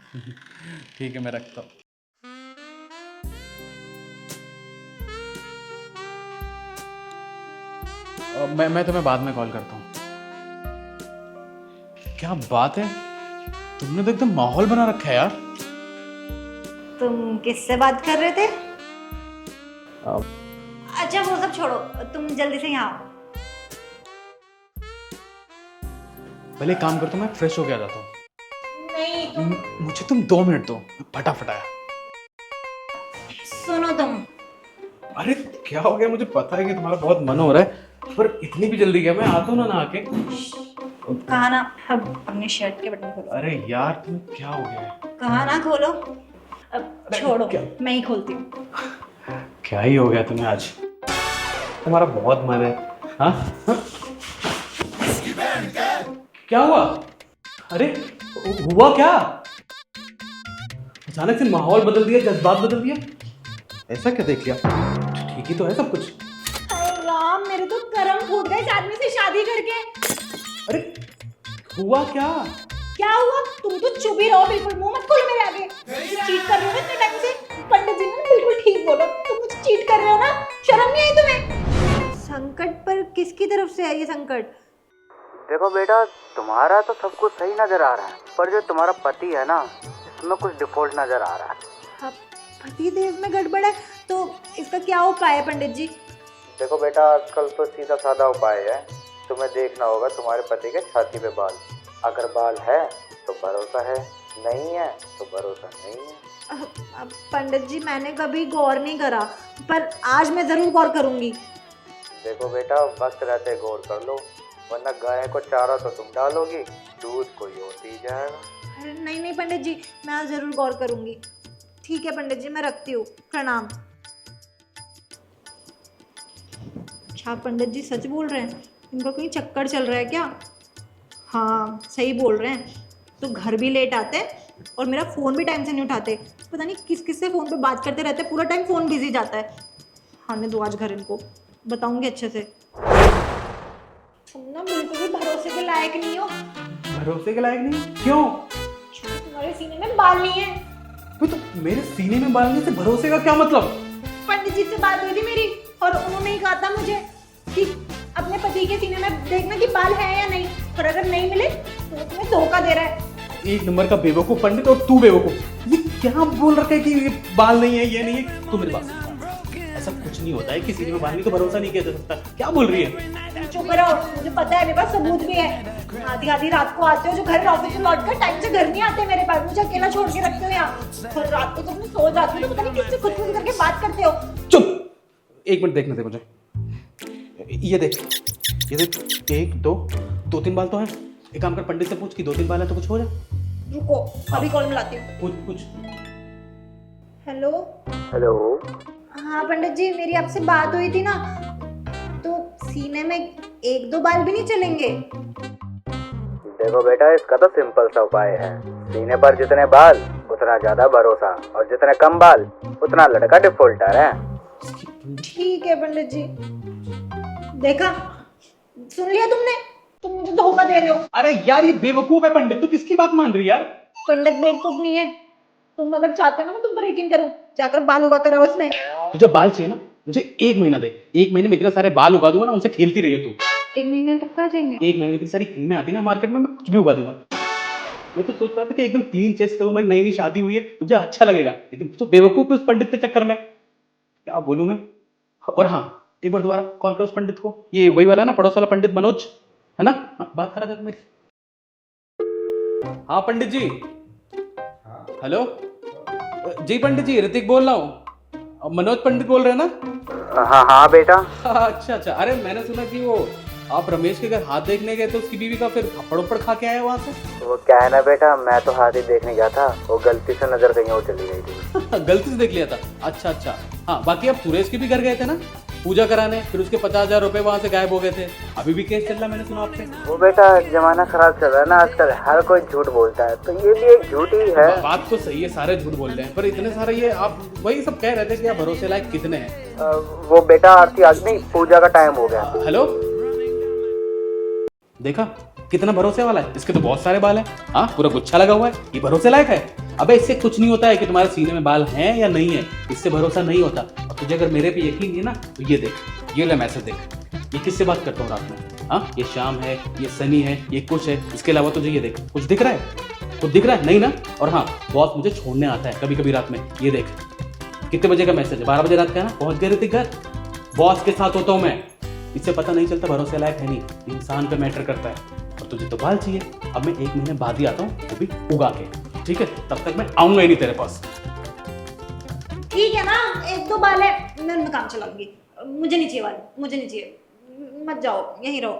ठीक है, मैं रखता हूँ। मैं तुम्हें बाद में कॉल करता हूँ। क्या बात है, तुमने तो एकदम माहौल बना रखा है यार। तुम किससे बात कर रहे थे? अब अच्छा वो सब छोड़ो, तुम जल्दी से यहाँ आओ। पहले एक काम करता हूँ, मैं फ्रेश होके आ जाता हूँ। नहीं मुझे तुम 2 मिनट दो, फटाफट आया। सुनो तुम, अरे क्या हो गया, मुझे पता है कि तुम्हारा बहुत मन हो रहा है, पर इतनी भी जल्दी क्या, मैं आता हूँ ना नहा के। कहा ना अब अपने शर्ट के बटन खोलो। अरे यार तुम्हें क्या हो गया है? कहा ना खोलो। अब अरे छोड़ो, क्या? मैं ही खोलती हूँ। क्या ही हो गया तुम्हें आज? तुम्हारा बहुत मन है। हाँ हाँ? क्या हुआ? अरे हुआ क्या? अचानक से माहौल बदल दिया, जज्बात बदल दिया, ऐसा क्या देख लिया? ठीक ही तो है सब कुछ। अरे राम, मेरे तो कर्म फूट गए इस आदमी से शादी करके। अरे हुआ क्या? क्या हुआ? तुम तो चुप ही रहो, बिल्कुल मुंह मत खोलो मेरे आगे। चीट कर रहे हो ना इतने टाइम से। पंडित जी ने बिल्कुल ठीक बोला, तुम मुझे चीट कर रहे हो ना, शर्म नहीं आई तुम्हें? संकट पर किसकी तरफ से है ये संकट? देखो बेटा, तुम्हारा तो सब कुछ सही नजर आ रहा है, पर जो तुम्हारा पति है ना, इसमें कुछ डिफॉल्ट नजर आ रहा है। अब पति देव में गड़बड़ है तो इसका क्या उपाय है पंडित जी? देखो बेटा, आजकल तो सीधा साधा उपाय है। तुम्हें देखना होगा तुम्हारे पति के छाती पे बाल। अगर बाल है तो भरोसा है, नहीं है तो भरोसा नहीं है। अब पंडित जी मैंने कभी गौर नहीं करा, पर आज मैं जरूर गौर करूंगी। देखो बेटा, वक्त रहते गौर कर लो, वरना गाय को चारा तो तुम डालोगी, दूध कोई और पी जाएगा। अरे नहीं नहीं पंडित जी, मैं आज जरूर गौर करूंगी। ठीक है पंडित जी, मैं रखती हूँ, प्रणाम। अच्छा पंडित जी सच बोल रहे हैं, इनका कोई चक्कर चल रहा है क्या? हाँ सही बोल रहे हैं, तो घर भी लेट आते और मेरा फ़ोन भी टाइम से नहीं उठाते। पता नहीं किस किस से फ़ोन पे बात करते रहते, पूरा टाइम फ़ोन बिजी जाता है। आने दो आज घर इनको, बताऊंगी अच्छे से। तुम ना बिल्कुल भी भरोसे के लायक नहीं हो। भरोसे के लायक नहीं? क्यों? तुम्हारे सीने में बाल नहीं है। तो मेरे सीने में बाल नहीं से भरोसे का क्या मतलब? पंडित जी से बात हुई थी मेरी और उन्होंने ही कहा था मुझे कि अपने पति के सीने में देखना कि बाल है या नहीं, और अगर नहीं मिले तो तुम्हें धोखा दे रहा है। एक नंबर का बेवकूफ पंडित, और तू बेवकूफ। ये क्या बोल रखा है कि ये बाल नहीं है, ये नहीं है? तू मेरे पास, ऐसा कुछ नहीं होता है, किसी में बाल नहीं तो भरोसा नहीं किया जा सकता। क्या बोल रही है? चुप रहो, मुझे पता है, मेरे पास सबूत भी है। आधी आधी रात को आते हो जो घर ऑफिस से लौटकर टाइम से घर नहीं आते मेरे पास, मुझे अकेला छोड़ के रखते हो यहाँ, और रात को तुम सो जाती हो तो पता नहीं किससे खुद खुद करके बात करते हो। चुप, एक मिनट देखने दे मुझे। ये देख, ये देख, 1 2 3 बाल तो है। एक काम कर, पंडित से पूछ कि 2 3 बाल है तो कुछ हो जाए। रुको अभी कॉल मिलाती हूँ। पूछ पूछ। हेलो। हेलो। हाँ पंडित जी, मेरी आपसे बात हुई थी ना, तो सीने में 1 2 बाल भी नहीं चलेंगे? देखो बेटा, इसका तो सिंपल सा उपाय है। सीने पर जितने बाल उतना ज्यादा भरोसा, और जितने कम बाल उतना लड़का डिफॉल्टर है। ठीक है पंडित जी। देखा, सुन लिया तुमने? तुम मुझे धोखा दे रहे हो। अरे यार ये बेवकूफ है पंडित, तू किसकी बात मान रही है यार? पंडित बेवकूफ नहीं है। तुम अगर चाहते हो ना मैं तुम पर यकीन करूं, जाकर बाल उगा कर आओ उसमें। तुझे बाल चाहिए ना, मुझे 1 महीना दे। 1 महीने में इतने सारे बाल उगा दूंगा ना, उनसे खेलती रही है तू। 1 महीने तक आ जाएंगे? 1 महीने में इतनी सारी क्रीमें आती ना मार्केट में, मैं कुछ भी उगा दूंगा। मैं तो सोच रहा था कि एकदम क्लीन चेस्ट करूं, मेरी नई नई शादी हुई है, तुझे अच्छा लगेगा। लेकिन तू तो बेवकूफ है उस पंडित के चक्कर में। क्या बोलूं मैं? और हाँ, एक बार दोबारा कॉल करो उस पंडित को, ये वही वाला ना, पड़ोस वाला पंडित मनोज है ना? हाँ, बात करा था मेरी। हाँ पंडित जी। हेलो जी पंडित जी, ऋतिक बोल रहा हूँ। मनोज पंडित बोल रहे हैं ना? हाँ हाँ बेटा। अच्छा अच्छा, अरे मैंने सुना कि वो आप रमेश के घर हाथ देखने गए तो उसकी बीवी का फिर थप्पड़ उप्पड़ खा के आया वहां से। वो क्या है ना बेटा, मैं तो हाथ ही देखने गया था, वो गलती से नजर कहीं और चली गई थी। गलती से देख लिया था? अच्छा अच्छा। हाँ बाकी आप सुरेश के भी घर गए थे ना पूजा कराने, फिर उसके 50,000 रुपए वहां से गायब हो गए थे। अभी भी केस चल रहा है, मैंने सुना आपसे। वो बेटा, जमाना खराब चल रहा है ना आजकल, हर कोई झूठ बोलता है, तो ये भी एक झूठ ही है। बात तो सही है, सारे झूठ बोल रहे हैं, पर इतने सारे ये आप वही सब कह रहे थे कि आप भरोसे लायक कितने हैं। वो बेटा आरती आज नहीं, पूजा का टाइम हो गया। हेलो, देखा कितना भरोसे वाला है, इसके तो बहुत सारे बाल हैं। हाँ, पूरा गुच्छा लगा हुआ है, ये भरोसे लायक है? अबे इससे कुछ नहीं होता है कि तुम्हारे सीने में बाल हैं या नहीं है, इससे भरोसा नहीं होता। और तुझे अगर मेरे पे यकीन नहीं है ना, तो ये देख, ये ले मैसेज देख, ये किससे बात करता हूँ रात में। हाँ, ये शाम है, ये सनी है, ये कुछ है, इसके अलावा तुझे ये देख, कुछ दिख रहा है? कुछ दिख रहा है? नहीं ना। और हाँ, बॉस मुझे छोड़ने आता है कभी कभी रात में, ये देख। कितने बजे का मैसेज है? 12 बजे रात का है ना। पहुंच गए ऋतिक घर, बॉस के साथ होता हूँ मैं। इससे पता नहीं चलता भरोसे लायक है नहीं, इंसान पे मैटर करता है। और तुझे तो बाल चाहिए, अब मैं 1 महीने बाद ही आता हूँ, वो भी उगा के, ठीक है? तब तक मैं आऊंगा ही नहीं तेरे पास। ठीक है ना, 1-2 बाल है, मैं उनमें काम चला लूंगी। मुझे नहीं चाहिए बाल, मुझे नहीं चाहिए, मत जाओ, यहीं रहो।